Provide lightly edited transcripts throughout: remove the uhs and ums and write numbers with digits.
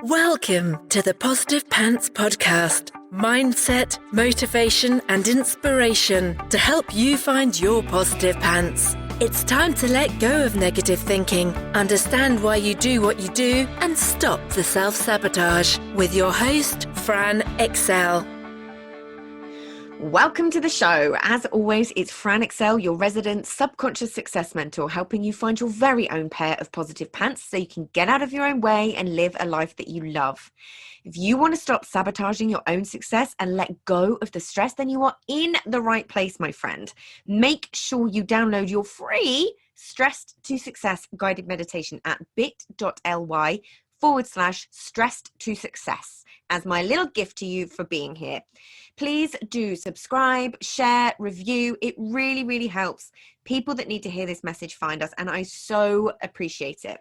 Welcome to the Positive Pants Podcast. Mindset, motivation, and inspiration to help you find your positive pants. It's time to let go of negative thinking, understand why you do what you do, and stop the self-sabotage. With your host, Fran Excel. Welcome to the show. As always, it's Fran Excel, your resident subconscious success mentor, helping you find your very own pair of positive pants so you can get out of your own way and live a life that you love. If you want to stop sabotaging your own success and let go of the stress, then you are in the right place, my friend. Make sure you download your free Stressed to Success guided meditation at bit.ly/stressed to success as my little gift to you for being here. Please do subscribe, share, review. It really, really helps people that need to hear this message find us, and I so appreciate it.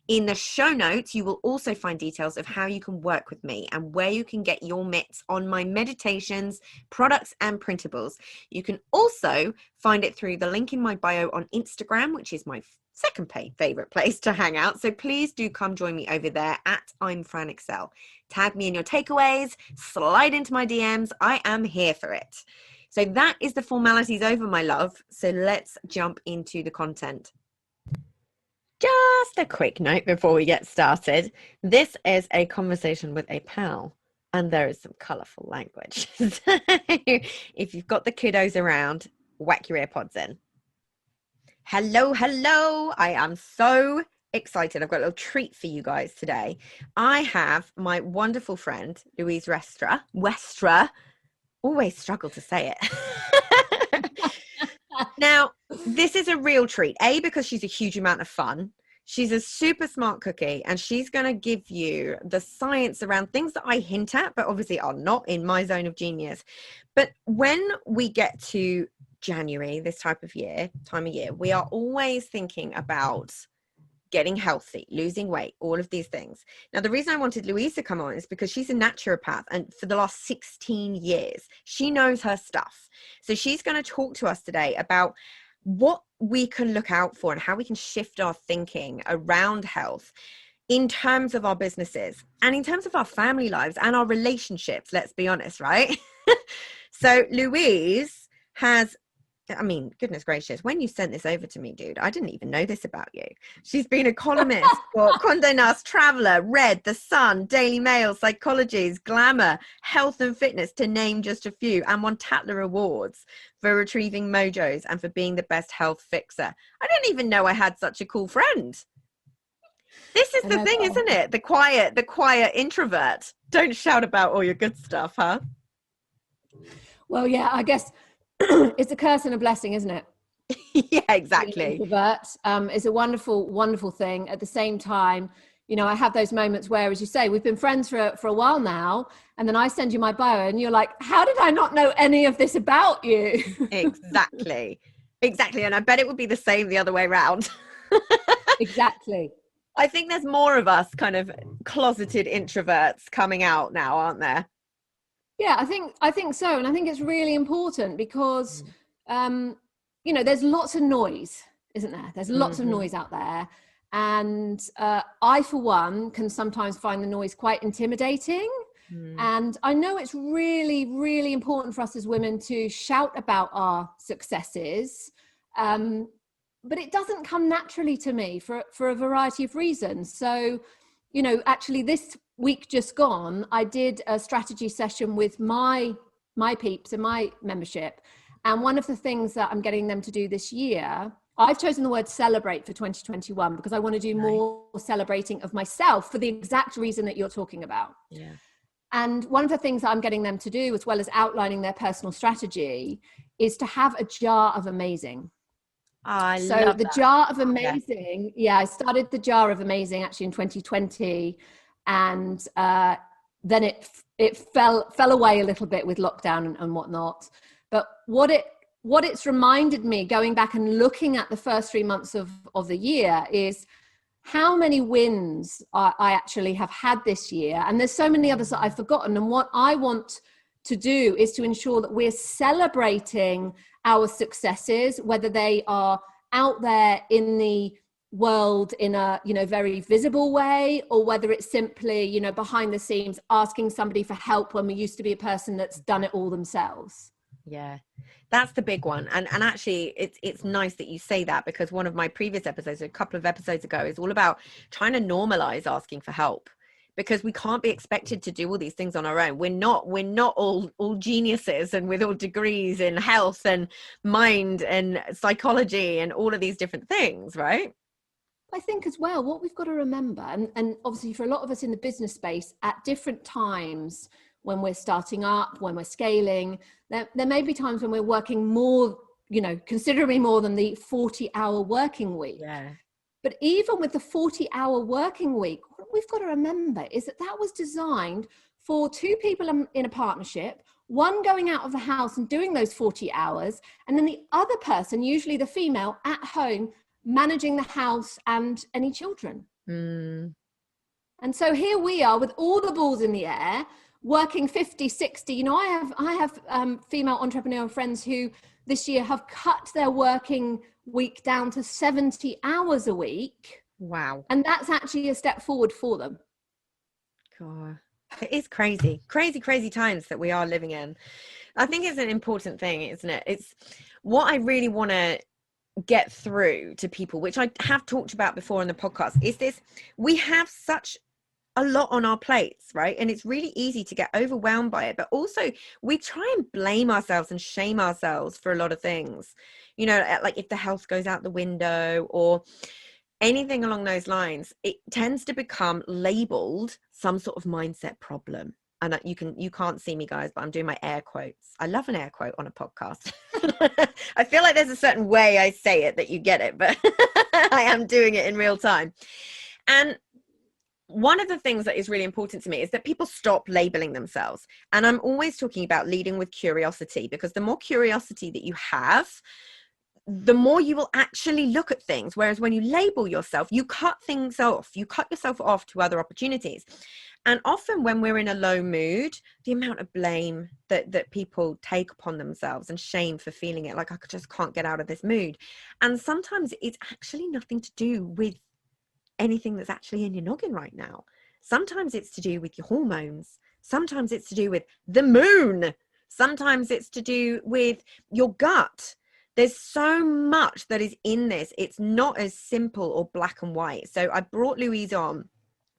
In the show notes, you will also find details of how you can work with me and where you can get your mitts on my meditations, products, and printables. You can also find it through the link in my bio on Instagram, which is my second favorite place to hang out. So please do come join me over there at I'm Fran Excel. Tag me in your takeaways, slide into my DMs. I am here for it. So that is the formalities over, my love. So let's jump into the content. Just a quick note before we get started. This is a conversation with a pal, and there is some colourful language. So if you've got the kiddos around, whack your earpods in. Hello. I am so excited. I've got a little treat for you guys today. I have my wonderful friend, Louise Westra. Always struggle to say it. Now, this is a real treat. A, because she's a huge amount of fun. She's a super smart cookie, and she's going to give you the science around things that I hint at, but obviously are not in my zone of genius. But when we get to January, this time of year, we are always thinking about getting healthy, losing weight, all of these things. Now, the reason I wanted Louise to come on is because she's a naturopath, and for the last 16 years, she knows her stuff. So she's going to talk to us today about what we can look out for and how we can shift our thinking around health in terms of our businesses and in terms of our family lives and our relationships, let's be honest, right? So Louise has, I mean, goodness gracious, when you sent this over to me, dude, I didn't even know this about you. She's been a columnist for Condé Nast Traveler, Red, The Sun, Daily Mail, Psychologies, Glamour, Health and Fitness, to name just a few, and won Tatler Awards for retrieving mojos and for being the best health fixer. I didn't even know I had such a cool friend. This is the thing, isn't it? The quiet introvert. Don't shout about all your good stuff, huh? Well, yeah, I guess it's a curse and a blessing, isn't it? Yeah, exactly. Introvert is a wonderful, wonderful thing. At the same time, you know, I have those moments where, as you say, we've been friends for a while now, and then I send you my bio and you're like, how did I not know any of this about you? Exactly. And I bet it would be the same the other way around. Exactly. I think there's more of us kind of closeted introverts coming out now, aren't there? Yeah, I think so. And I think it's really important because, you know, there's lots of noise, isn't there? There's lots of noise out there. And I, for one, can sometimes find the noise quite intimidating. And I know it's really, really important for us as women to shout about our successes. But it doesn't come naturally to me for a variety of reasons. So, you know, actually this week just gone, I did a strategy session with my peeps and my membership. And one of the things that I'm getting them to do this year, I've chosen the word celebrate for 2021 because I want to do more celebrating of myself for the exact reason that you're talking about. Yeah. And one of the things that I'm getting them to do, as well as outlining their personal strategy, is to have a jar of amazing. So the jar of amazing, I started the jar of amazing actually in 2020, and then it fell away a little bit with lockdown and whatnot. But what it's reminded me, going back and looking at the first 3 months of the year, is how many wins I actually have had this year, and there's so many others that I've forgotten. And what I want to do is to ensure that we're celebrating our successes, whether they are out there in the world in a, you know, very visible way, or whether it's simply, you know, behind the scenes asking somebody for help when we used to be a person that's done it all themselves. Yeah, that's the big one. And actually it's nice that you say that, because one of my previous episodes, a couple of episodes ago, is all about trying to normalize asking for help, because we can't be expected to do all these things on our own. We're not all geniuses and with all degrees in health and mind and psychology and all of these different things, right? I think as well, what we've got to remember, and obviously for a lot of us in the business space, at different times when we're starting up, when we're scaling, there may be times when we're working more, you know, considerably more than the 40-hour working week. Yeah. But even with the 40-hour working week, what we've got to remember is that that was designed for two people in a partnership, one going out of the house and doing those 40 hours, and then the other person, usually the female, at home, managing the house and any children. And so here we are with all the balls in the air, working 50, 60. You know, I have female entrepreneurial friends who this year have cut their working week down to 70 hours a week. Wow. And that's actually a step forward for them. God, it is crazy times that we are living in. I think it's an important thing, isn't it? It's what I really want to get through to people, which I have talked about before on the podcast, is this: we have such a lot on our plates, right? And it's really easy to get overwhelmed by it, but also we try and blame ourselves and shame ourselves for a lot of things, you know, like if the health goes out the window or anything along those lines, it tends to become labeled some sort of mindset problem. And you can't see me, guys, but I'm doing my air quotes. I love an air quote on a podcast. I feel like there's a certain way I say it that you get it, but I am doing it in real time. And one of the things that is really important to me is that people stop labeling themselves. And I'm always talking about leading with curiosity, because the more curiosity that you have, the more you will actually look at things. Whereas when you label yourself, you cut things off, you cut yourself off to other opportunities. And often when we're in a low mood, the amount of blame that people take upon themselves and shame for feeling it, like I just can't get out of this mood. And sometimes it's actually nothing to do with anything that's actually in your noggin right now. Sometimes it's to do with your hormones. Sometimes it's to do with the moon. Sometimes it's to do with your gut. There's so much that is in this. It's not as simple or black and white. So I brought Louise on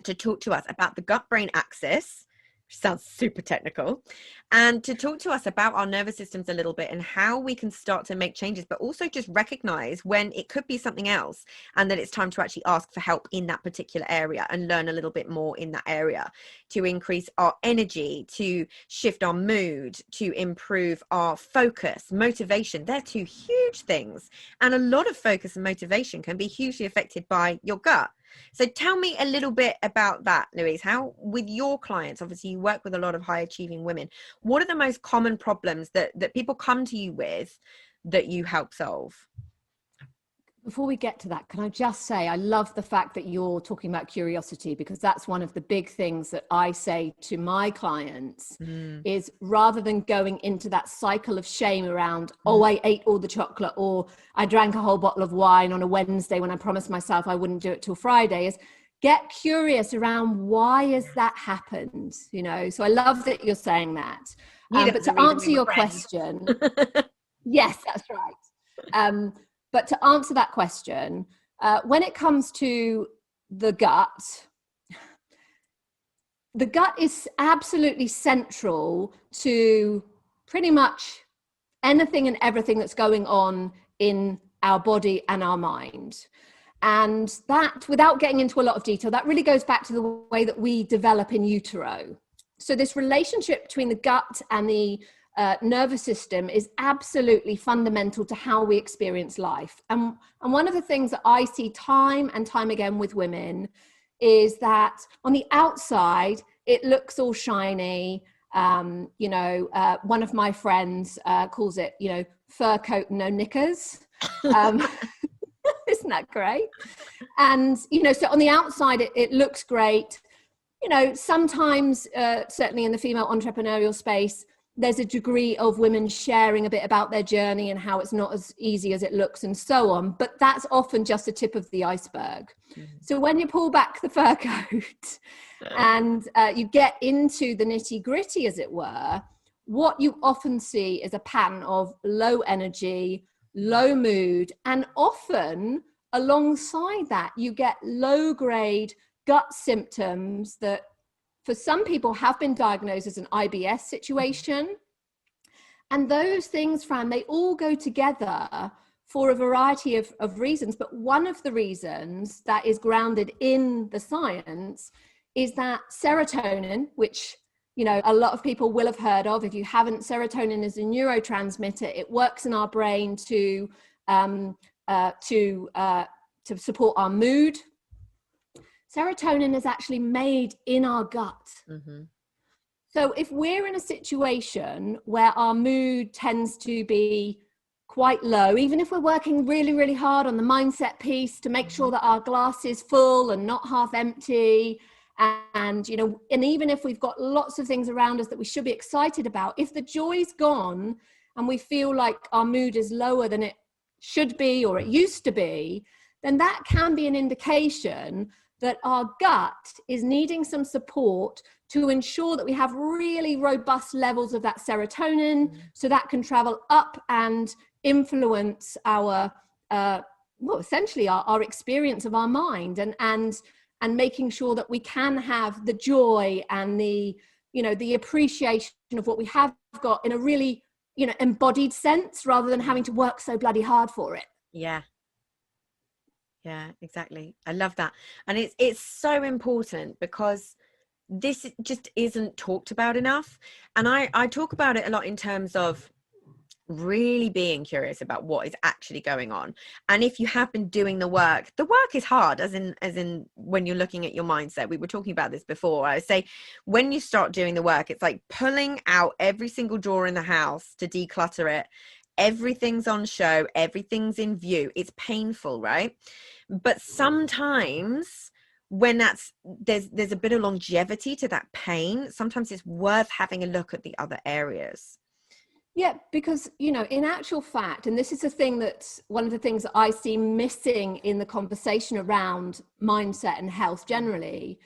to talk to us about the gut-brain axis, which sounds super technical, and to talk to us about our nervous systems a little bit and how we can start to make changes, but also just recognize when it could be something else and that it's time to actually ask for help in that particular area and learn a little bit more in that area to increase our energy, to shift our mood, to improve our focus, motivation. They're two huge things. And a lot of focus and motivation can be hugely affected by your gut. So tell me a little bit about that, Louise. How, with your clients, obviously you work with a lot of high achieving women, what are the most common problems that people come to you with that you help solve? Before we get to that, can I just say, I love the fact that you're talking about curiosity, because that's one of the big things that I say to my clients is, rather than going into that cycle of shame around, oh, I ate all the chocolate, or I drank a whole bottle of wine on a Wednesday when I promised myself I wouldn't do it till Friday, is get curious around why has that happened, you know? So I love that you're saying that. But to answer your question, yes, that's right. But to answer that question, when it comes to the gut is absolutely central to pretty much anything and everything that's going on in our body and our mind. And that, without getting into a lot of detail, that really goes back to the way that we develop in utero. So this relationship between the gut and the nervous system is absolutely fundamental to how we experience life. And one of the things that I see time and time again with women is that on the outside, it looks all shiny. One of my friends calls it, fur coat, no knickers. Isn't that great? And, so on the outside, it looks great. Sometimes, certainly in the female entrepreneurial space, there's a degree of women sharing a bit about their journey and how it's not as easy as it looks and so on. But that's often just a tip of the iceberg. So when you pull back the fur coat and you get into the nitty gritty, as it were, what you often see is a pattern of low energy, low mood, and often alongside that, you get low grade gut symptoms that for some people have been diagnosed as an IBS situation. And those things, Fran, they all go together for a variety of reasons. But one of the reasons that is grounded in the science is that serotonin, which, you know, a lot of people will have heard of. If you haven't, serotonin is a neurotransmitter. It works in our brain to support our mood. Serotonin is actually made in our gut. So if we're in a situation where our mood tends to be quite low, even if we're working really, really hard on the mindset piece to make sure that our glass is full and not half empty, and, you know, and even if we've got lots of things around us that we should be excited about, if the joy's gone and we feel like our mood is lower than it should be or it used to be, then that can be an indication that our gut is needing some support to ensure that we have really robust levels of that serotonin, so that can travel up and influence our, essentially our experience of our mind, and making sure that we can have the joy and the, you know, the appreciation of what we have got in a really, you know, embodied sense, rather than having to work so bloody hard for it. Yeah, exactly. I love that. And it's so important because this just isn't talked about enough. And I talk about it a lot in terms of really being curious about what is actually going on. And if you have been doing the work is hard, as in when you're looking at your mindset. We were talking about this before. I would say when you start doing the work, it's like pulling out every single drawer in the house to declutter it. Everything's on show, everything's in view. It's painful, right? But sometimes when there's a bit of longevity to that pain, sometimes it's worth having a look at the other areas. Yeah, because, you know, in actual fact, and this is the thing that's one of the things that I see missing in the conversation around mindset and health generally,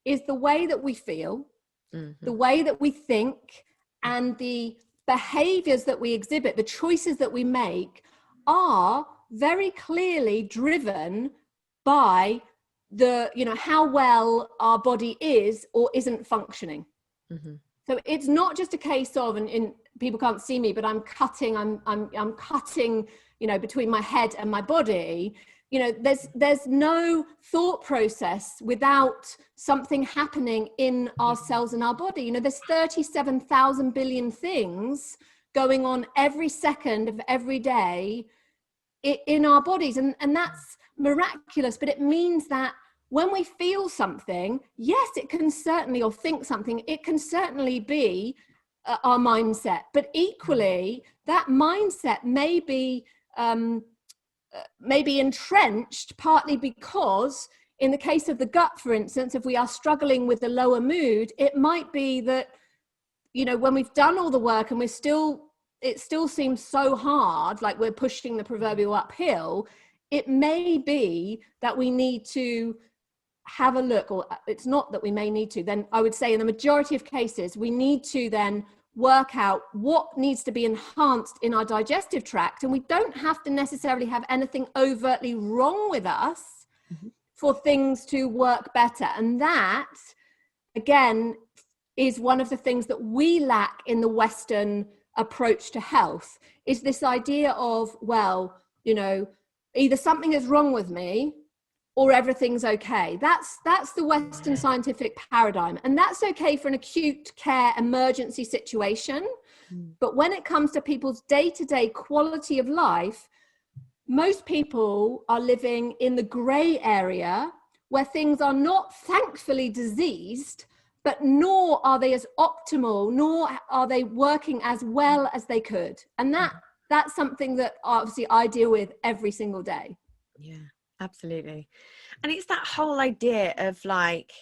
is the way that we feel, the way that we think, and the behaviors that we exhibit, the choices that we make are very clearly driven by the, you know, how well our body is or isn't functioning. So it's not just a case of, and people can't see me, but I'm cutting, you know, between my head and my body. You know, there's no thought process without something happening in our cells and our body. You know, there's 37,000 billion things going on every second of every day in our bodies. And that's miraculous, but it means that when we feel something, yes, it can certainly, or think something, it can certainly be our mindset. But equally, that mindset may be entrenched, partly because in the case of the gut, for instance, if we are struggling with the lower mood, it might be that, you know, when we've done all the work and it still seems so hard, like we're pushing the proverbial uphill, it may be that we need to have a look, or it's not that we may need to, then I would say in the majority of cases, we need to then work out what needs to be enhanced in our digestive tract. And we don't have to necessarily have anything overtly wrong with us for things to work better. And that, again, is one of the things that we lack in the Western approach to health, is this idea of, well, you know, either something is wrong with me or everything's okay. That's the Western scientific paradigm. And that's okay for an acute care emergency situation. But when it comes to people's day-to-day quality of life, most people are living in the gray area where things are not thankfully diseased, but nor are they as optimal, nor are they working as well as they could. And that's something that obviously I deal with every single day. Yeah. Absolutely. And it's that whole idea of like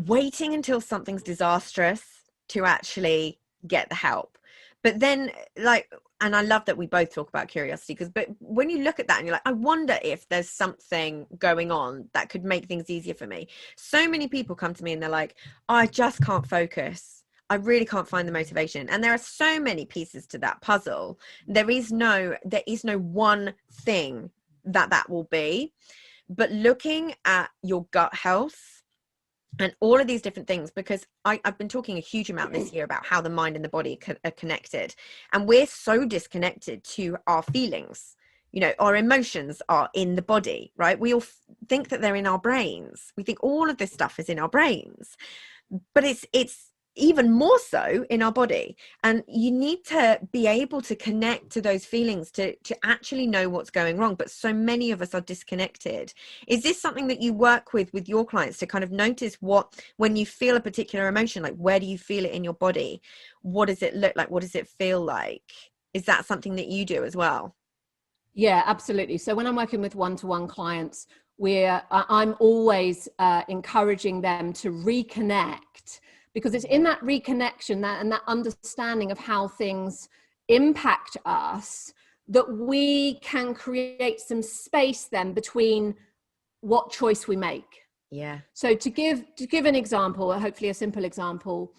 waiting until something's disastrous to actually get the help. But then, like, and I love that we both talk about curiosity, but when you look at that and you're like, I wonder if there's something going on that could make things easier for me. So many people come to me and they're like, I just can't focus. I really can't find the motivation. And there are so many pieces to that puzzle. There is no one thing that will be. But looking at your gut health and all of these different things, because I've been talking a huge amount this year about how the mind and the body are connected, and we're so disconnected to our feelings. You know, our emotions are in the body, right? We all think that they're in our brains. We think all of this stuff is in our brains, but it's even more so in our body. And you need to be able to connect to those feelings to actually know what's going wrong. But so many of us are disconnected. Is this something that you work with your clients, to kind of notice when you feel a particular emotion, like where do you feel it in your body? What does it look like? What does it feel like? Is that something that you do as well? Yeah, absolutely. So when I'm working with one-to-one clients, I'm always encouraging them to reconnect, because it's in that reconnection and that understanding of how things impact us that we can create some space then between what choice we make. Yeah. So to give an example, hopefully a simple example,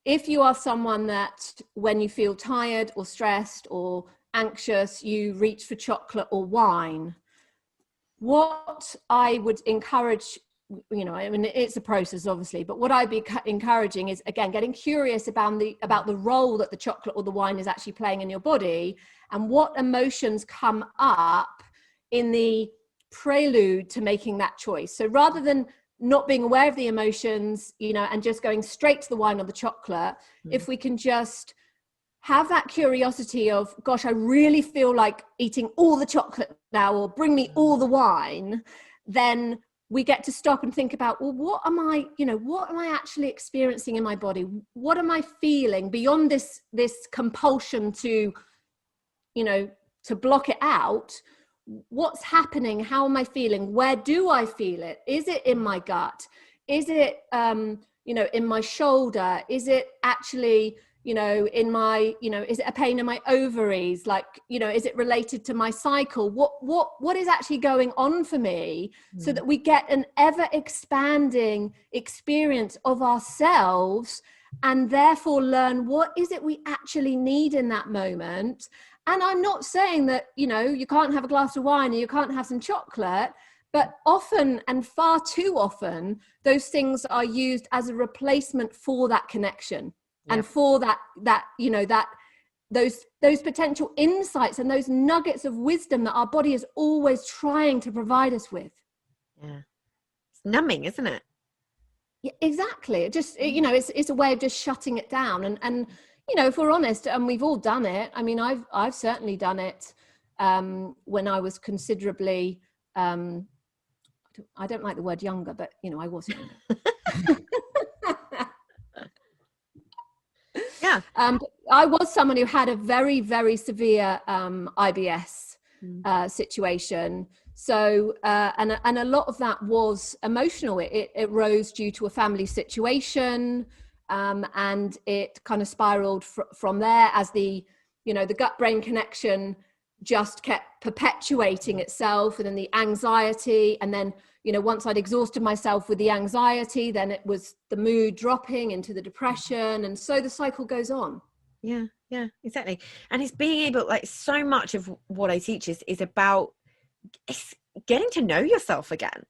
if you are someone that when you feel tired or stressed or anxious, you reach for chocolate or wine, what I would encourage, you know, I mean, it's a process obviously, but what I'd be encouraging is, again, getting curious about the role that the chocolate or the wine is actually playing in your body, and what emotions come up in the prelude to making that choice. So rather than not being aware of the emotions, you know, and just going straight to the wine or the chocolate, if we can just have that curiosity of, gosh, I really feel like eating all the chocolate now, or bring me all the wine, then we get to stop and think about, well, what am I actually experiencing in my body? What am I feeling beyond this compulsion to, you know, to block it out? What's happening? How am I feeling? Where do I feel it? Is it in my gut? Is it, you know, in my shoulder? Is it actually, you know, in my, you know, is it a pain in my ovaries? Like, you know, is it related to my cycle? What is actually going on for me, so that we get an ever expanding experience of ourselves, and therefore learn what is it we actually need in that moment. And I'm not saying that, you know, you can't have a glass of wine and you can't have some chocolate, but often, and far too often, those things are used as a replacement for that connection. Yep. And for that, you know, that those potential insights and those nuggets of wisdom that our body is always trying to provide us with. Yeah. It's numbing, isn't it? Yeah, exactly. It just, you know, it's a way of just shutting it down. And, you know, if we're honest, and we've all done it. I mean, I've certainly done it when I was considerably, I don't like the word younger, but, you know, I was younger. Yeah. I was someone who had a very, very severe IBS situation. So, and a lot of that was emotional. It rose due to a family situation, and it kind of spiraled from there as the gut-brain connection just kept perpetuating itself, and then the anxiety, and then, you know, once I'd exhausted myself with the anxiety, then it was the mood dropping into the depression. And so the cycle goes on. Yeah, exactly. And it's being able, like, so much of what I teach is about getting to know yourself again.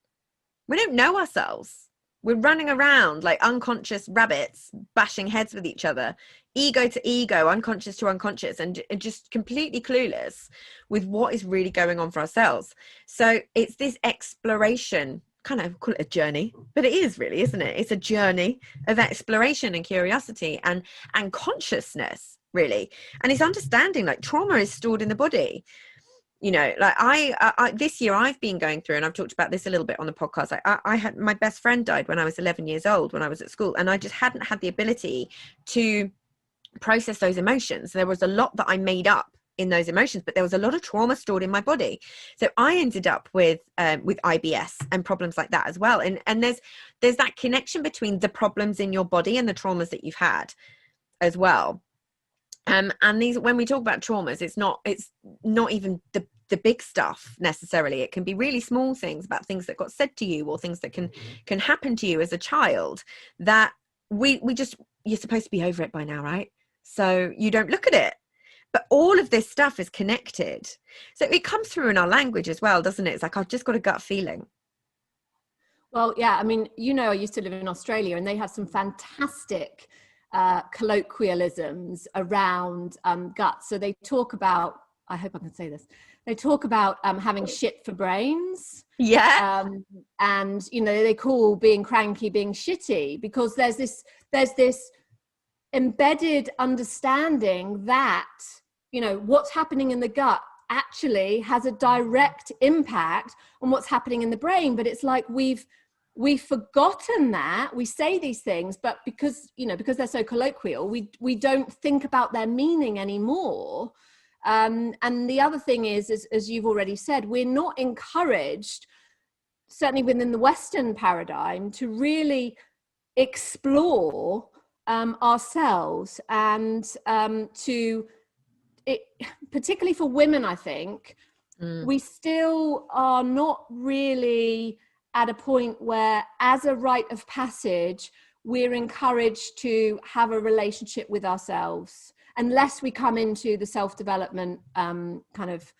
We don't know ourselves. We're running around like unconscious rabbits, bashing heads with each other, ego to ego, unconscious to unconscious, and just completely clueless with what is really going on for ourselves. So it's this exploration, kind of call it a journey, but it is really, isn't it? It's a journey of exploration and curiosity and consciousness, really. And it's understanding, like, trauma is stored in the body. You know, like I this year I've been going through, and I've talked about this a little bit on the podcast. I had, my best friend died when I was 11 years old, when I was at school, and I just hadn't had the ability to process those emotions. There was a lot that I made up in those emotions, but there was a lot of trauma stored in my body. So I ended up with IBS and problems like that as well. And there's that connection between the problems in your body and the traumas that you've had. as well. And these, when we talk about traumas, it's not even the big stuff necessarily. It can be really small things about things that got said to you, or things that can happen to you as a child that you're supposed to be over it by now, right? So you don't look at it. But all of this stuff is connected. So it comes through in our language as well, doesn't it? It's like, I've just got a gut feeling. Well, yeah, I mean, I used to live in Australia, and they have some fantastic colloquialisms around gut. So they talk about, I hope I can say this, they talk about having shit for brains. Yeah. And, they call being cranky being shitty, because there's this embedded understanding that, what's happening in the gut actually has a direct impact on what's happening in the brain. But it's like we've forgotten that. We say these things, but because they're so colloquial, we don't think about their meaning anymore. And the other thing is, as you've already said, we're not encouraged, certainly within the Western paradigm, to really explore ourselves, and particularly for women, I think, we still are not really at a point where, as a rite of passage, we're encouraged to have a relationship with ourselves, unless we come into the self-development kind of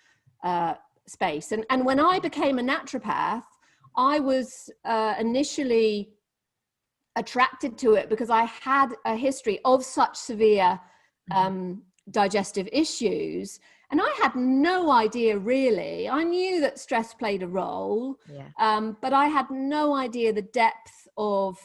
space. And when I became a naturopath, I was initially attracted to it because I had a history of such severe digestive issues, and I had no idea really. I knew that stress played a role, but I had no idea the depth of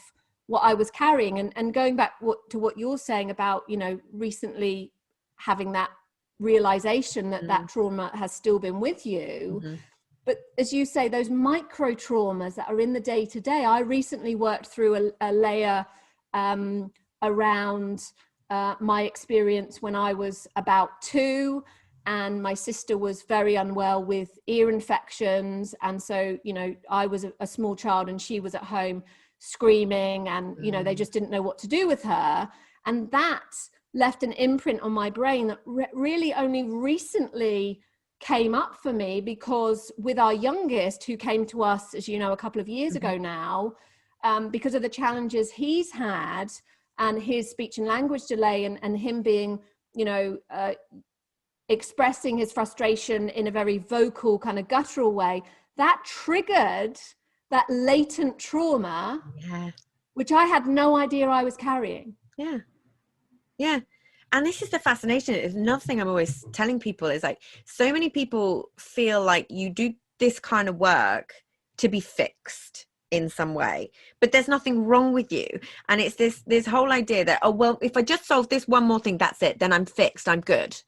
what I was carrying. And going back to what you're saying about, recently having that realization that trauma has still been with you. But as you say, those micro traumas that are in the day to day, I recently worked through a layer around my experience when I was about 2, and my sister was very unwell with ear infections. And so, I was a small child, and she was at home screaming, and, they just didn't know what to do with her. And that left an imprint on my brain that really only recently came up for me, because with our youngest, who came to us, as you know, a couple of years ago now, because of the challenges he's had and his speech and language delay, and him being, expressing his frustration in a very vocal, kind of guttural way, that triggered that latent trauma, which I had no idea I was carrying. Yeah. And this is the fascination. It's another thing I'm always telling people, is like, so many people feel like you do this kind of work to be fixed in some way, but there's nothing wrong with you. And it's this whole idea that, oh, well, if I just solve this one more thing, that's it, then I'm fixed, I'm good.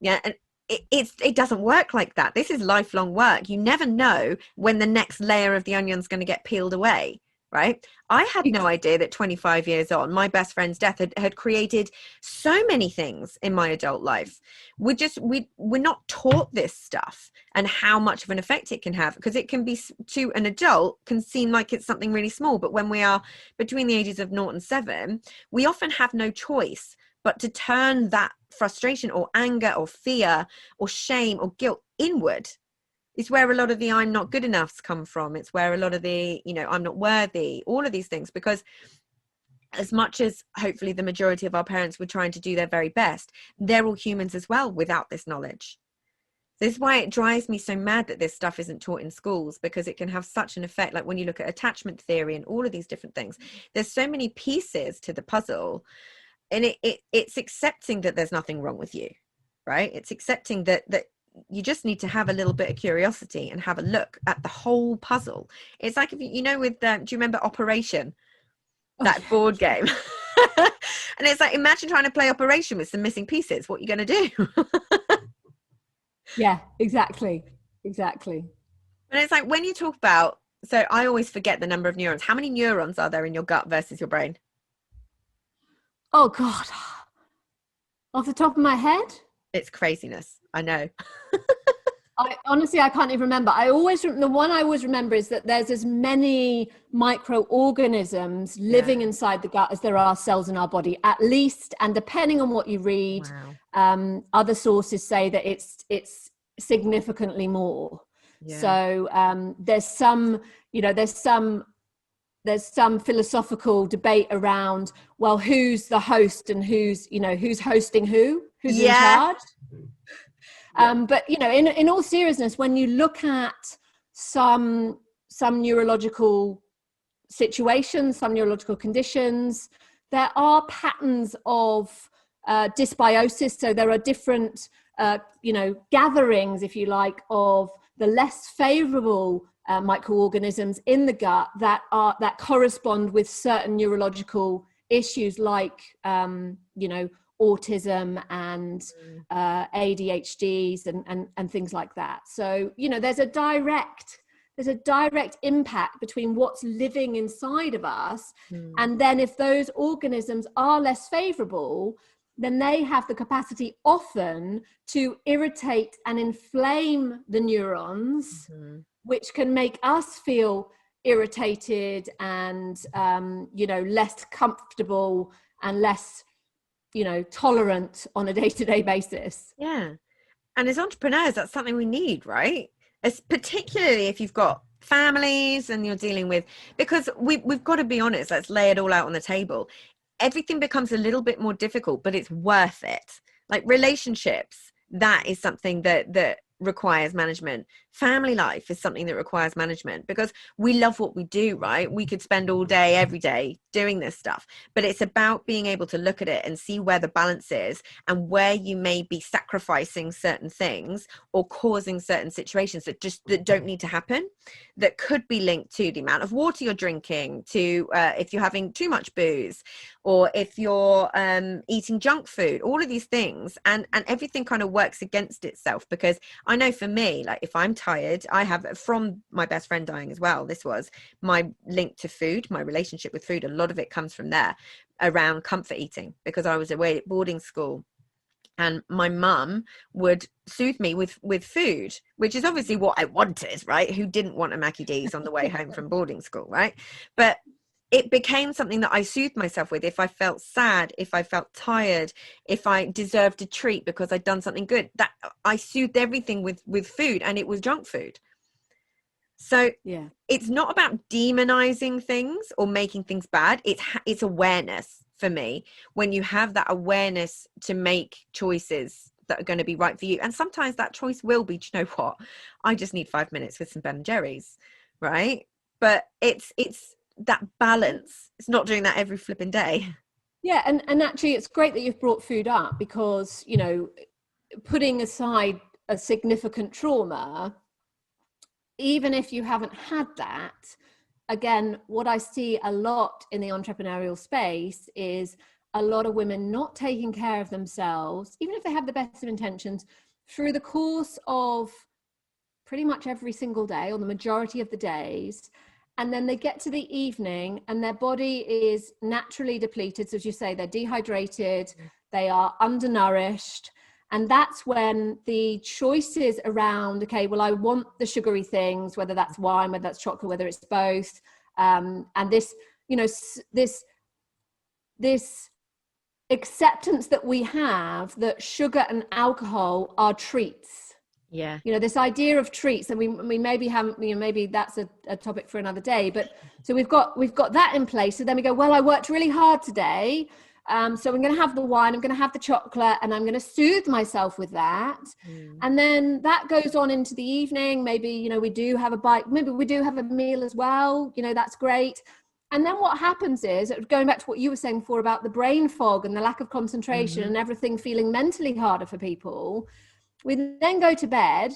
Yeah. And it doesn't work like that. This is lifelong work. You never know when the next layer of the onion's going to get peeled away. Right? I had no idea that 25 years on, my best friend's death had created so many things in my adult life. We're not taught this stuff, and how much of an effect it can have, because it can be, to an adult, can seem like it's something really small. But when we are between the ages of 0 and 7, we often have no choice but to turn that frustration or anger or fear or shame or guilt inward. It's where a lot of the I'm not good enoughs come from. It's where a lot of the, I'm not worthy, all of these things, because as much as hopefully the majority of our parents were trying to do their very best, they're all humans as well without this knowledge. This is why it drives me so mad that this stuff isn't taught in schools, because it can have such an effect. Like when you look at attachment theory and all of these different things, there's so many pieces to the puzzle, and it's accepting that there's nothing wrong with you, right? It's accepting that you just need to have a little bit of curiosity and have a look at the whole puzzle. It's like, if do you remember Operation, that board game? And it's like, imagine trying to play Operation with some missing pieces. What are you going to do? Yeah, exactly. And it's like, when you talk about, so I always forget the number of neurons. How many neurons are there in your gut versus your brain? Oh God, off the top of my head? It's craziness. I know. I can't even remember. The one I always remember is that there's as many microorganisms living inside the gut as there are cells in our body, at least. And depending on what you read, other sources say that it's significantly more. Yeah. So there's some philosophical debate around, well, who's the host and who's hosting who's in charge. But in all seriousness, when you look at some neurological situations, some neurological conditions, there are patterns of dysbiosis. So there are different gatherings, if you like, of the less favorable microorganisms in the gut that correspond with certain neurological issues like autism and ADHDs and things like that. So there's a direct impact between what's living inside of us, and then if those organisms are less favorable, then they have the capacity often to irritate and inflame the neurons, which can make us feel irritated and less comfortable and less tolerant on a day-to-day basis. Yeah. And as entrepreneurs, that's something we need, right? As particularly if you've got families and you're dealing with, because we've got to be honest, let's lay it all out on the table. Everything becomes a little bit more difficult, but it's worth it. Like relationships, that is something that requires management. Family life is something that requires management, because we love what we do, right? We could spend all day, every day doing this stuff, but it's about being able to look at it and see where the balance is and where you may be sacrificing certain things or causing certain situations that don't need to happen, that could be linked to the amount of water you're drinking, to if you're having too much booze, or if you're eating junk food, all of these things, and everything kind of works against itself. Because I know for me, like if I'm tired, I have, from my best friend dying as well, this was my link to food, my relationship with food, a lot of it comes from there, around comfort eating, because I was away at boarding school and my mum would soothe me with food, which is obviously what I wanted, right? Who didn't want a Mackie D's on the way home from boarding school, right? But it became something that I soothed myself with. If I felt sad, if I felt tired, if I deserved a treat because I'd done something good, that I soothed everything with food, and it was junk food. So yeah, it's not about demonizing things or making things bad. It's awareness for me. When you have that awareness to make choices that are going to be right for you. And sometimes that choice will be, do you know what? I just need 5 minutes with some Ben and Jerry's, right? But it's that balance. It's not doing that every flipping day. Yeah, and actually it's great that you've brought food up, because putting aside a significant trauma, even if you haven't had that, again, what I see a lot in the entrepreneurial space is a lot of women not taking care of themselves, even if they have the best of intentions, through the course of pretty much every single day, or the majority of the days. And then they get to the evening and their body is naturally depleted. So as you say, they're dehydrated, they are undernourished. And that's when the choices around, okay, well, I want the sugary things, whether that's wine, whether that's chocolate, whether it's both. And this acceptance that we have that sugar and alcohol are treats. Yeah. This idea of treats, and we maybe haven't, maybe that's a topic for another day, but so we've got that in place. So then we go, well, I worked really hard today. So I'm going to have the wine, I'm going to have the chocolate, and I'm going to soothe myself with that. And then that goes on into the evening. Maybe, we do have a bite, maybe we do have a meal as well. That's great. And then what happens is, going back to what you were saying before about the brain fog and the lack of concentration and everything feeling mentally harder for people, we then go to bed.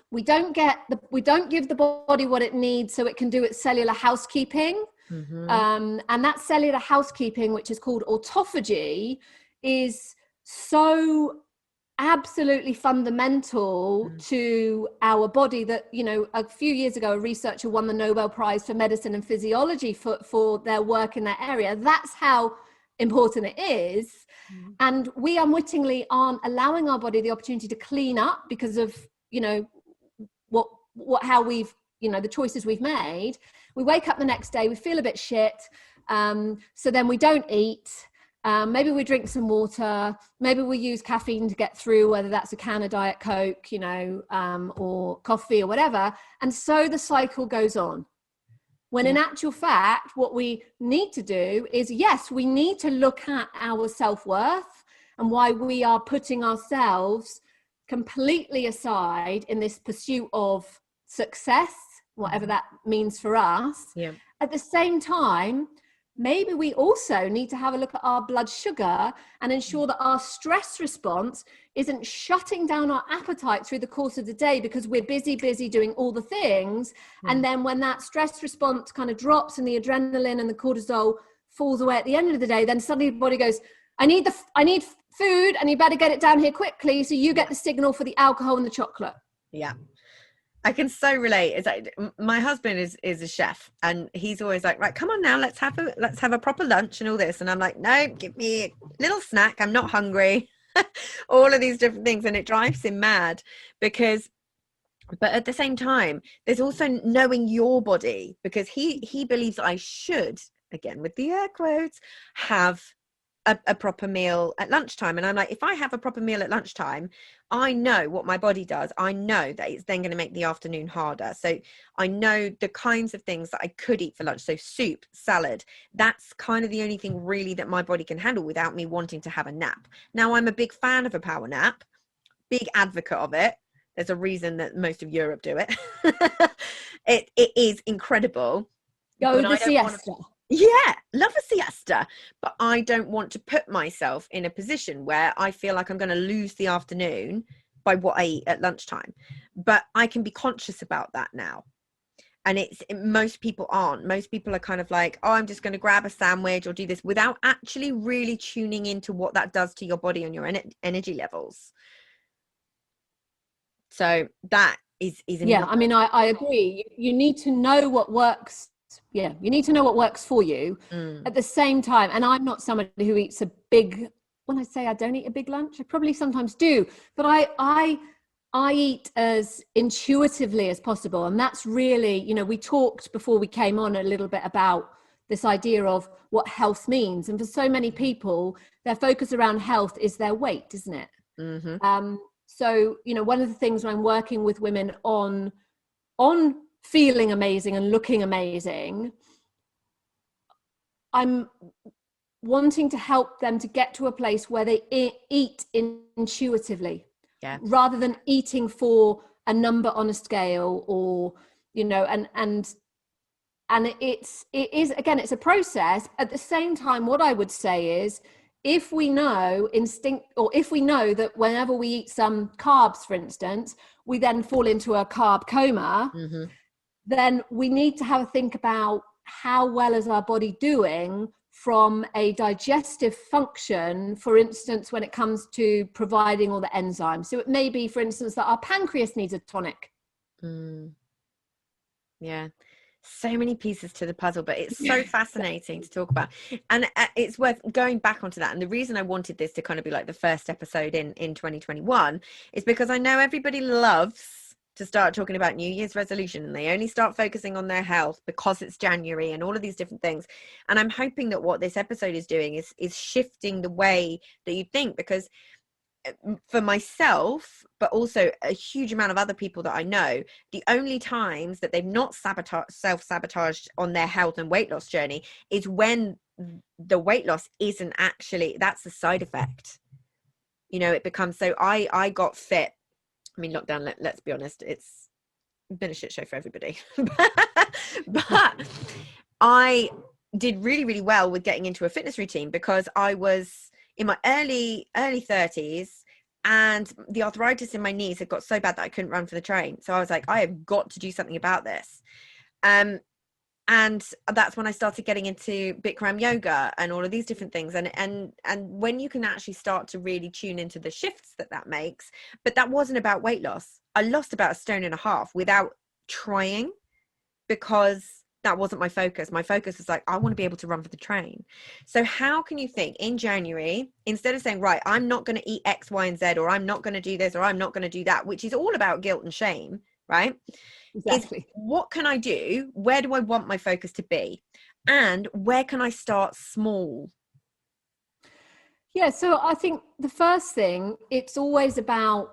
We don't give the body what it needs so it can do its cellular housekeeping. And that cellular housekeeping, which is called autophagy, is so absolutely fundamental to our body that, a few years ago, a researcher won the Nobel Prize for Medicine and Physiology for their work in that area. That's how important it is. And we unwittingly aren't allowing our body the opportunity to clean up because of you know, how we've, you know, the choices we've made, we wake up the next day, we feel a bit shit. So then we don't eat. Maybe we drink some water. Maybe we use caffeine to get through, whether that's a can of Diet Coke, you know, or coffee or whatever. And so the cycle goes on. When in actual fact, what we need to do is, yes, we need to look at our self-worth and why we are putting ourselves completely aside in this pursuit of success, whatever that means for us. Yeah. At the same time, maybe we also need to have a look at our blood sugar and ensure that our stress response isn't shutting down our appetite through the course of the day because we're busy doing all the things. And then when that stress response kind of drops and the adrenaline and the cortisol falls away at the end of the day, then suddenly the body goes, I need food and you better get it down here quickly. So you get the signal for the alcohol and the chocolate. Yeah. I can so relate. It's like my husband is a chef and he's always like, right, come on now, let's have a proper lunch and all this. And I'm like, no, give me a little snack. I'm not hungry. All of these different things. And it drives him mad but at the same time, there's also knowing your body, because he believes I should, again, with the air quotes, have a proper meal at lunchtime. And I'm like, if I have a proper meal at lunchtime, I know what my body does. I know that it's then going to make the afternoon harder. So I know the kinds of things that I could eat for lunch. So soup, salad, that's kind of the only thing really that my body can handle without me wanting to have a nap. Now, I'm a big fan of a power nap, big advocate of it. There's a reason that most of Europe do it. It is incredible. Go the siesta. Yeah, love a siesta, but I don't want to put myself in a position where I feel like I'm going to lose the afternoon by what I eat at lunchtime. But I can be conscious about that now. And most people aren't. Most people are kind of like, oh, I'm just going to grab a sandwich or do this without actually really tuning into what that does to your body and your energy levels. So that is yeah, I mean, I agree. You need to know what works. Yeah, you need to know what works for you at the same time. And I'm not somebody who eats a big, when I say I don't eat a big lunch, I probably sometimes do, but I eat as intuitively as possible. And that's really, you know, we talked before we came on a little bit about this idea of what health means. And for so many people, their focus around health is their weight, isn't it? Mm-hmm. So, you know, one of the things when I'm working with women on feeling amazing and looking amazing, I'm wanting to help them to get to a place where they eat intuitively, rather than eating for a number on a scale, or, you know, and it is again, it's a process. At the same time, what I would say is, if we know that whenever we eat some carbs, for instance, we then fall into a carb coma, then we need to have a think about how well is our body doing from a digestive function, for instance, when it comes to providing all the enzymes. So it may be, for instance, that our pancreas needs a tonic. Yeah. So many pieces to the puzzle, but it's so fascinating to talk about, and it's worth going back onto that. And the reason I wanted this to kind of be like the first episode in 2021 is because I know everybody loves to start talking about New Year's resolution, and they only start focusing on their health because it's January and all of these different things. And I'm hoping that what this episode is doing is shifting the way that you think, because for myself, but also a huge amount of other people that I know, the only times that they've not self-sabotaged on their health and weight loss journey is when the weight loss isn't actually, that's a side effect. You know, it becomes, so I got fit. I mean, lockdown, let's be honest, it's been a shit show for everybody. But I did really, really well with getting into a fitness routine, because I was in my early 30s, and the arthritis in my knees had got so bad that I couldn't run for the train. So I was like, I have got to do something about this. And that's when I started getting into Bikram yoga and all of these different things. And when you can actually start to really tune into the shifts that makes, but that wasn't about weight loss. I lost about 1.5 stone without trying, because that wasn't my focus. My focus was like, I want to be able to run for the train. So how can you think in January, instead of saying, right, I'm not going to eat X, Y, and Z, or I'm not going to do this, or I'm not going to do that, which is all about guilt and shame, right? Exactly. Is what can I do? Where do I want my focus to be? And where can I start small? Yeah, so I think the first thing, it's always about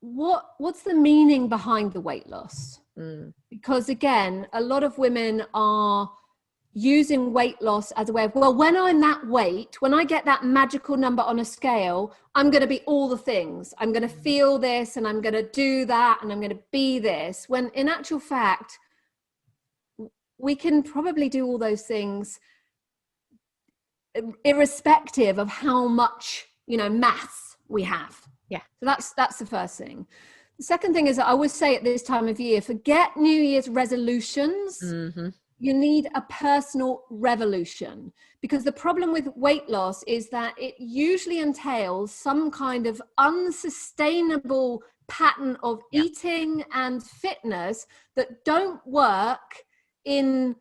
what's the meaning behind the weight loss? Because again, a lot of women are using weight loss as a way of, well, when I'm that weight, when I get that magical number on a scale, I'm going to be all the things. I'm going to feel this, and I'm going to do that, and I'm going to be this. When in actual fact, we can probably do all those things irrespective of how much, mass we have. Yeah. So that's the first thing. The second thing is that I always say at this time of year, forget New Year's resolutions. You need a personal revolution, because the problem with weight loss is that it usually entails some kind of unsustainable pattern of eating and fitness that don't work in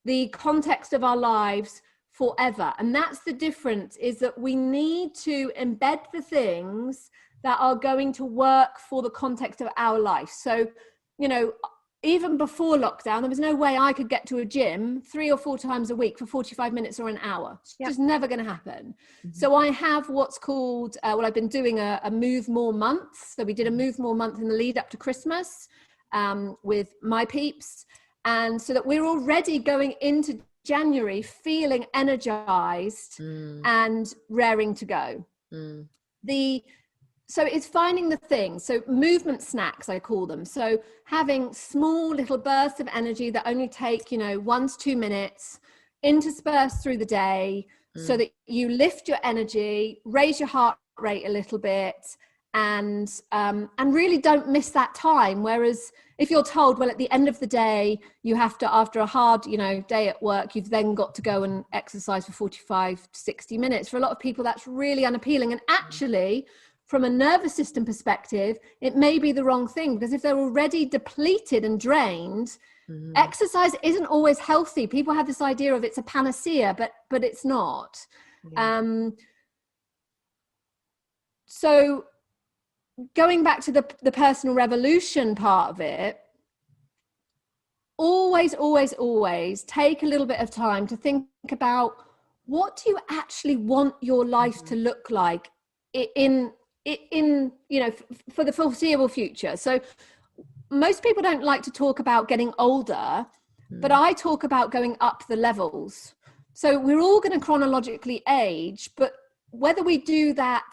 the context of our lives forever. And that's the difference, is that we need to embed the things that are going to work for the context of our life. So, even before lockdown, there was no way I could get to a gym 3 or 4 times a week for 45 minutes or an hour. It's just never going to happen. So I have what's called, I've been doing a Move More month. So we did a Move More month in the lead up to Christmas with my peeps. And so that we're already going into January feeling energized and raring to go. So it's finding the things. So movement snacks, I call them. So having small little bursts of energy that only take, 1 to 2 minutes, interspersed through the day, so that you lift your energy, raise your heart rate a little bit, and really don't miss that time. Whereas if you're told, well, at the end of the day, you have to, after a hard, day at work, you've then got to go and exercise for 45 to 60 minutes. For a lot of people, that's really unappealing. And actually, from a nervous system perspective, it may be the wrong thing, because if they're already depleted and drained, exercise isn't always healthy. People have this idea of it's a panacea, but it's not. So going back to the personal revolution part of it, always take a little bit of time to think about, what do you actually want your life to look like in for the foreseeable future. So most people don't like to talk about getting older, but I talk about going up the levels. So we're all going to chronologically age, but whether we do that,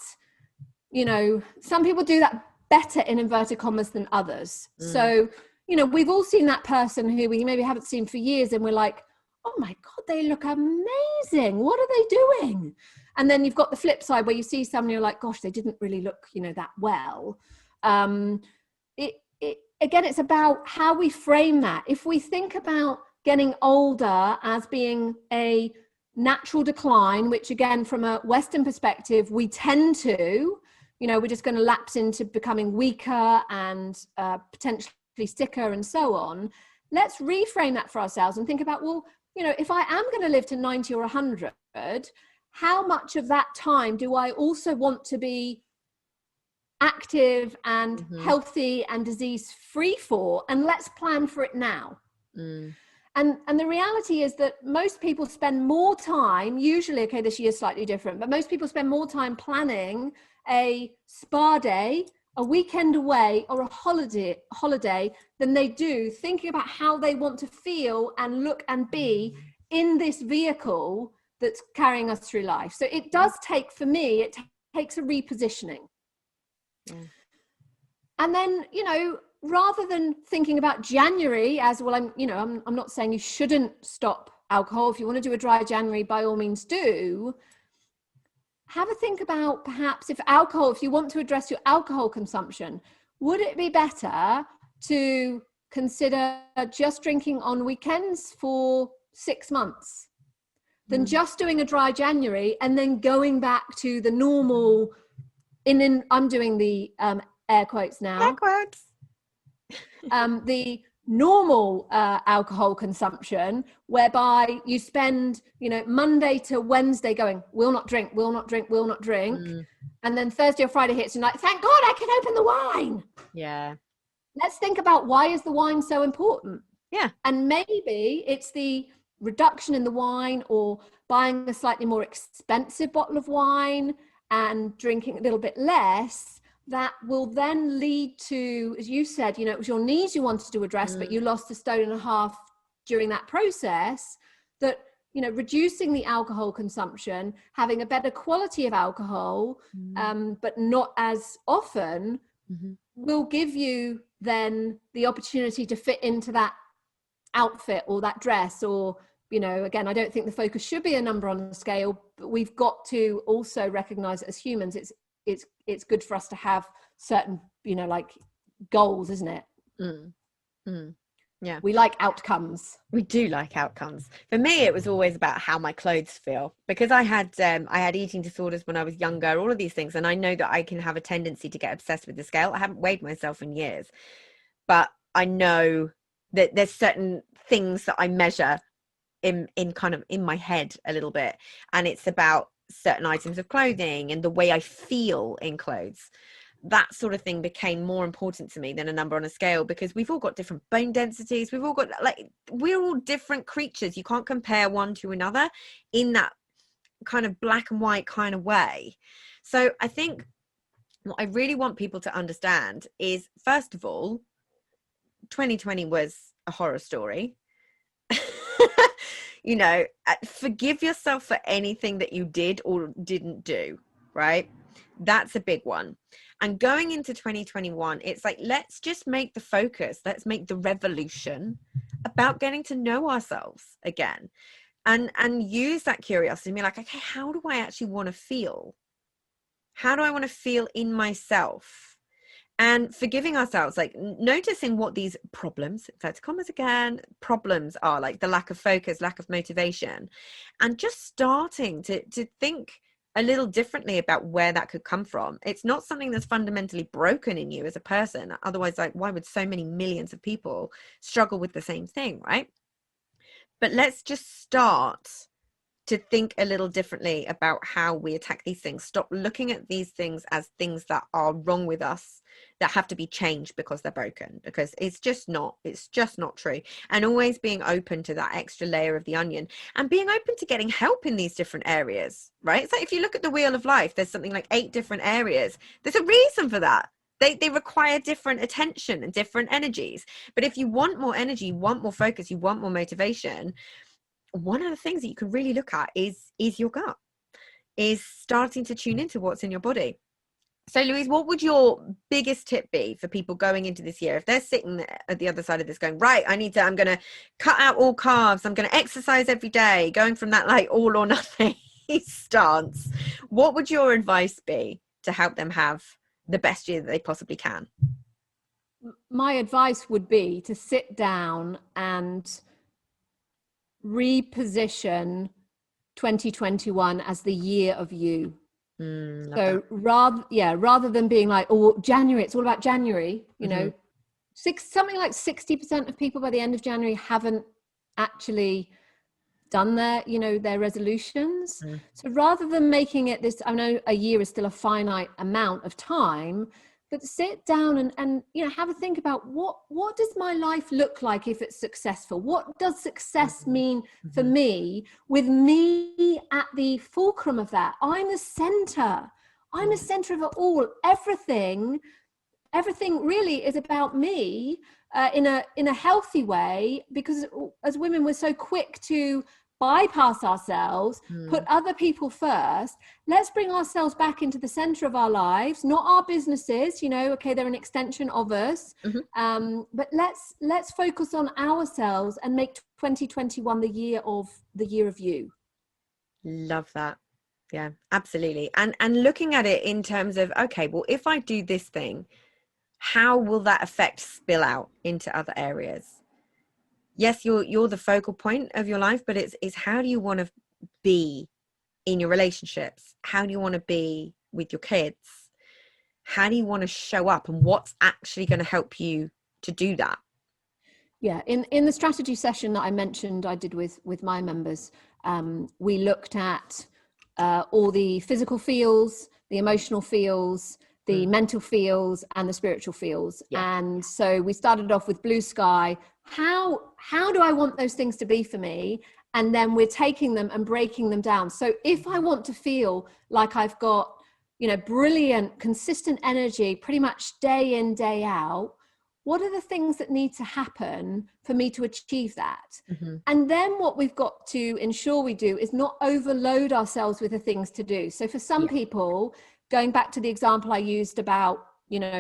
some people do that better in inverted commas than others. So, we've all seen that person who we maybe haven't seen for years, and we're like, oh my God, they look amazing. What are they doing? And then you've got the flip side where you see someone, you're like, gosh, they didn't really look, that well. Again, it's about how we frame that. If we think about getting older as being a natural decline, which again, from a Western perspective, we tend to, we're just going to lapse into becoming weaker and potentially sicker and so on. Let's reframe that for ourselves and think about, well, if I am going to live to 90 or 100, how much of that time do I also want to be active and healthy and disease free for? And let's plan for it now. And the reality is that most people spend more time, usually, okay, this year's slightly different, but most people spend more time planning a spa day, a weekend away, or a holiday than they do thinking about how they want to feel and look and be in this vehicle that's carrying us through life. So it does take, for me, it takes a repositioning. And then, rather than thinking about January as, well, I'm not saying you shouldn't stop alcohol. If you want to do a dry January, by all means do. Have a think about, perhaps, if you want to address your alcohol consumption, would it be better to consider just drinking on weekends for 6 months than just doing a dry January and then going back to the normal, I'm doing the air quotes now. Air quotes. The normal alcohol consumption, whereby you spend, Monday to Wednesday going, will not drink, will not drink, will not drink. And then Thursday or Friday hits and you're like, thank God I can open the wine. Yeah. Let's think about, why is the wine so important? Yeah. And maybe it's the reduction in the wine, or buying a slightly more expensive bottle of wine and drinking a little bit less, that will then lead to, as you said, it was your knees you wanted to address, but you lost 1.5 stone during that process. That, reducing the alcohol consumption, having a better quality of alcohol, but not as often, will give you then the opportunity to fit into that outfit or that dress, or, again, I don't think the focus should be a number on the scale, but we've got to also recognize that as humans, it's good for us to have certain, like goals, isn't it? Yeah. We like outcomes. We do like outcomes. For me, it was always about how my clothes feel, because I had eating disorders when I was younger, all of these things. And I know that I can have a tendency to get obsessed with the scale. I haven't weighed myself in years, but I know that there's certain things that I measure in kind of in my head a little bit. And it's about certain items of clothing and the way I feel in clothes. That sort of thing became more important to me than a number on a scale, because we've all got different bone densities. We've all got, we're all different creatures. You can't compare one to another in that kind of black and white kind of way. So I think what I really want people to understand is, first of all, 2020 was a horror story. Forgive yourself for anything that you did or didn't do, right? That's a big one. And going into 2021, it's like, let's just make the focus, let's make the revolution about getting to know ourselves again, and use that curiosity and be like, okay, how do I actually want to feel? How do I want to feel in myself? And forgiving ourselves, like noticing what these problems, inverted commas again, problems are, like the lack of focus, lack of motivation, and just starting to think a little differently about where that could come from. It's not something that's fundamentally broken in you as a person. Otherwise, like, why would so many millions of people struggle with the same thing, right? But let's just start to think a little differently about how we attack these things. Stop looking at these things as things that are wrong with us, that have to be changed because they're broken, because it's just not true. And always being open to that extra layer of the onion, and being open to getting help in these different areas, right? It's like, if you look at the wheel of life, there's something like 8 different areas. There's a reason for that. They require different attention and different energies. But if you want more energy, you want more focus, you want more motivation, one of the things that you can really look at is your gut, is starting to tune into what's in your body. So Louise, what would your biggest tip be for people going into this year? If they're sitting at the other side of this going, right, I'm going to cut out all carbs, I'm going to exercise every day, going from that like all or nothing stance, what would your advice be to help them have the best year that they possibly can? My advice would be to sit down and reposition 2021 as the year of you. So rather than being like, oh, January, it's all about January, something like 60% of people by the end of January haven't actually done their resolutions. So rather than making it this, I know a year is still a finite amount of time, but sit down and have a think about what does my life look like if it's successful? What does success mean for me, with me at the fulcrum of that? I'm the center of it all. Everything really is about me in a healthy way, because as women, we're so quick to bypass ourselves, put other people first. Let's bring ourselves back into the center of our lives, not our businesses, okay, they're an extension of us. But let's focus on ourselves and make 2021 the year of you. Love that. Yeah, absolutely. And looking at it in terms of, okay, well, if I do this thing, how will that effect spill out into other areas? Yes, you're the focal point of your life, but it's how do you want to be in your relationships? How do you want to be with your kids? How do you want to show up, and what's actually going to help you to do that? Yeah, in the strategy session that I mentioned, I did with my members, we looked at all the physical feels, the emotional feels, the mental feels, and the spiritual feels. Yeah. And so we started off with blue sky. How do I want those things to be for me? And then we're taking them and breaking them down. So if I want to feel like I've got, brilliant, consistent energy, pretty much day in, day out, what are the things that need to happen for me to achieve that? Mm-hmm. And then what we've got to ensure we do is not overload ourselves with the things to do. So for some people, going back to the example I used about,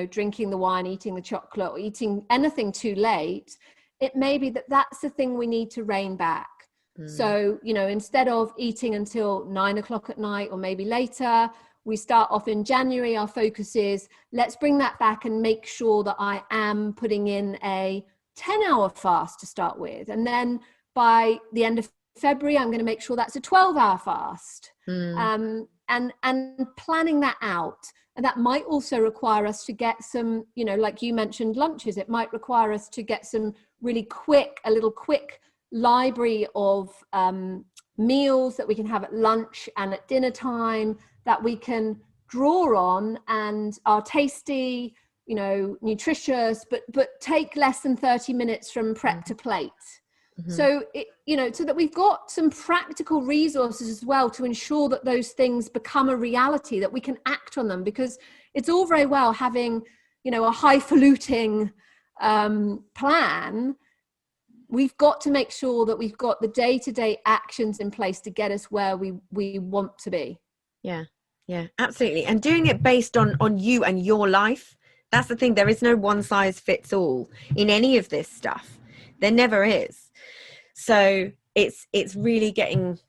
drinking the wine, eating the chocolate, or eating anything too late, it may be that that's the thing we need to rein back. So, instead of eating until 9 o'clock at night or maybe later, we start off in January, our focus is, let's bring that back and make sure that I am putting in a 10-hour fast to start with. And then by the end of February, I'm going to make sure that's a 12-hour fast. And planning that out. And that might also require us to get some, like you mentioned, lunches. It might require us to get some really a little quick library of meals that we can have at lunch and at dinner time, that we can draw on and are tasty, nutritious, but take less than 30 minutes from prep to plate. Mm-hmm. So, so that we've got some practical resources as well to ensure that those things become a reality, that we can act on them, because it's all very well having, a highfalutin plan. We've got to make sure that we've got the day-to-day actions in place to get us where we want to be. Yeah, absolutely. And doing it based on you and your life. That's the thing. There is no one size fits all in any of this stuff. There never is. So it's really getting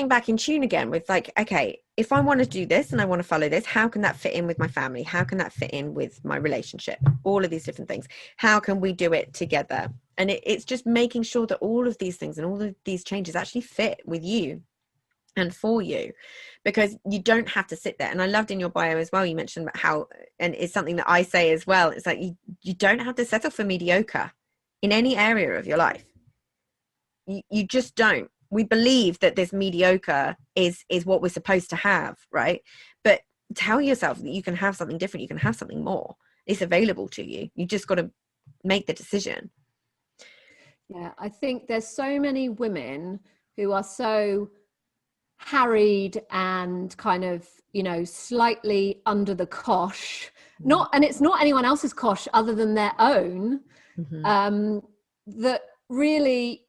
back in tune again with like, okay, if I want to do this and I want to follow this, how can that fit in with my family? How can that fit in with my relationship? All of these different things. How can we do it together? And it's just making sure that all of these things and all of these changes actually fit with you and for you, because you don't have to sit there. And I loved in your bio as well, you mentioned about how, and it's something that I say as well, it's like you don't have to settle for mediocre in any area of your life. You just don't. We believe that this mediocre is what we're supposed to have, right? But tell yourself that you can have something different, you can have something more. It's available to you. You just got to make the decision. Yeah, I think there's so many women who are so harried and kind of, slightly under the cosh, and it's not anyone else's cosh other than their own, that really,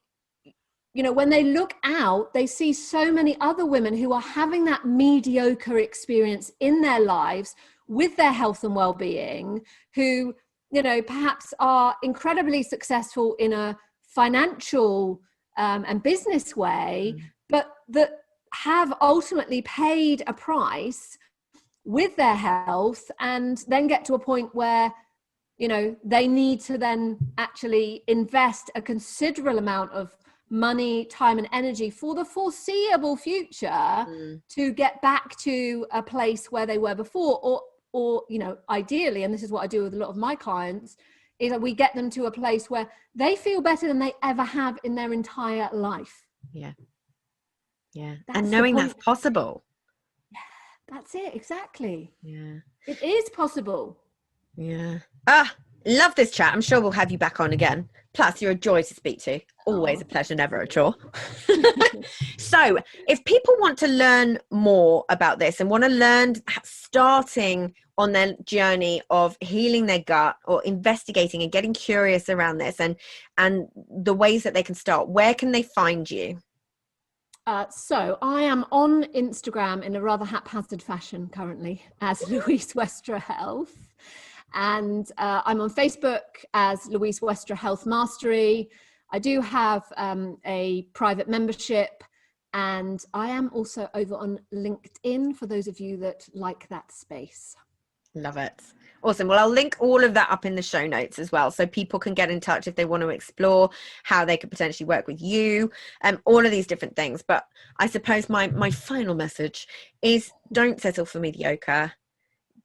when they look out, they see so many other women who are having that mediocre experience in their lives with their health and well-being, who, perhaps are incredibly successful in a financial and business way, but that have ultimately paid a price with their health, and then get to a point where, they need to then actually invest a considerable amount of money, time, and energy for the foreseeable future to get back to a place where they were before, or ideally, and this is what I do with a lot of my clients, is that we get them to a place where they feel better than they ever have in their entire life. Yeah. And knowing that's possible. Yeah, that's it. Exactly. Yeah. It is possible. Yeah. Love this chat. I'm sure we'll have you back on again. Plus, you're a joy to speak to. Always a pleasure, never a chore. So if people want to learn more about this and want to learn starting on their journey of healing their gut or investigating and getting curious around this and the ways that they can start, where can they find you? So I am on Instagram in a rather haphazard fashion currently as Louise Westra Health. And I'm on Facebook as Louise Westra Health Mastery. I do have a private membership, and I am also over on LinkedIn for those of you that like that space. Love it. Awesome. Well, I'll link all of that up in the show notes as well, so people can get in touch if they want to explore how they could potentially work with you, all of these different things. But I suppose my final message is, don't settle for mediocre.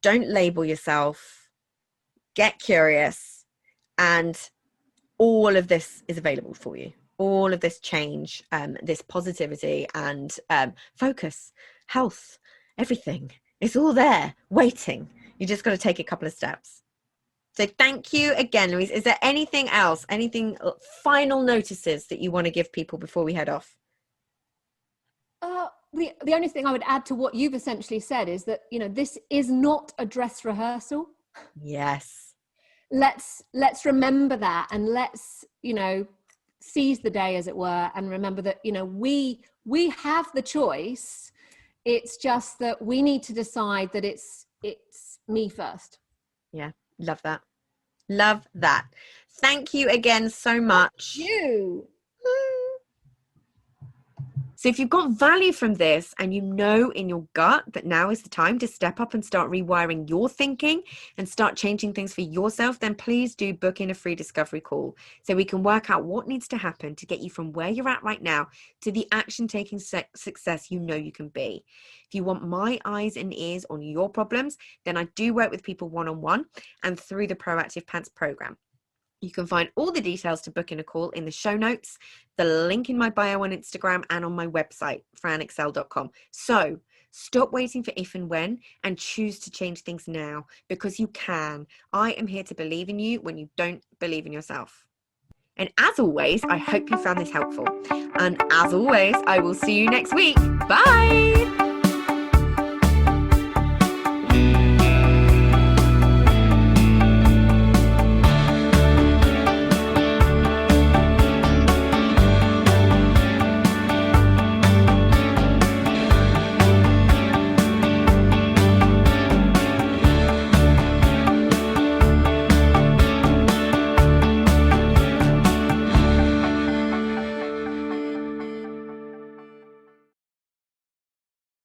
Don't label yourself. Get curious and all of this is available for you. All of this change, this positivity and focus, health, everything. It's all there waiting. You just got to take a couple of steps. So thank you again, Louise. Is there anything else, anything final notices that you want to give people before we head off? The only thing I would add to what you've essentially said is that, you know, this is not a dress rehearsal. Yes. Let's remember that, and let's, you know, seize the day, as it were, and remember that, you know, we have the choice. It's just that we need to decide that it's me first. Yeah, love that. Love that. Thank you again so much. Thank you. So if you've got value from this and you know in your gut that now is the time to step up and start rewiring your thinking and start changing things for yourself, then please do book in a free discovery call so we can work out what needs to happen to get you from where you're at right now to the action-taking success you know you can be. If you want my eyes and ears on your problems, then I do work with people one-on-one and through the Proactive Pants program. You can find all the details to book in a call in the show notes, the link in my bio on Instagram, and on my website, franexcel.com. So stop waiting for if and when and choose to change things now, because you can. I am here to believe in you when you don't believe in yourself. And as always, I hope you found this helpful. And as always, I will see you next week. Bye.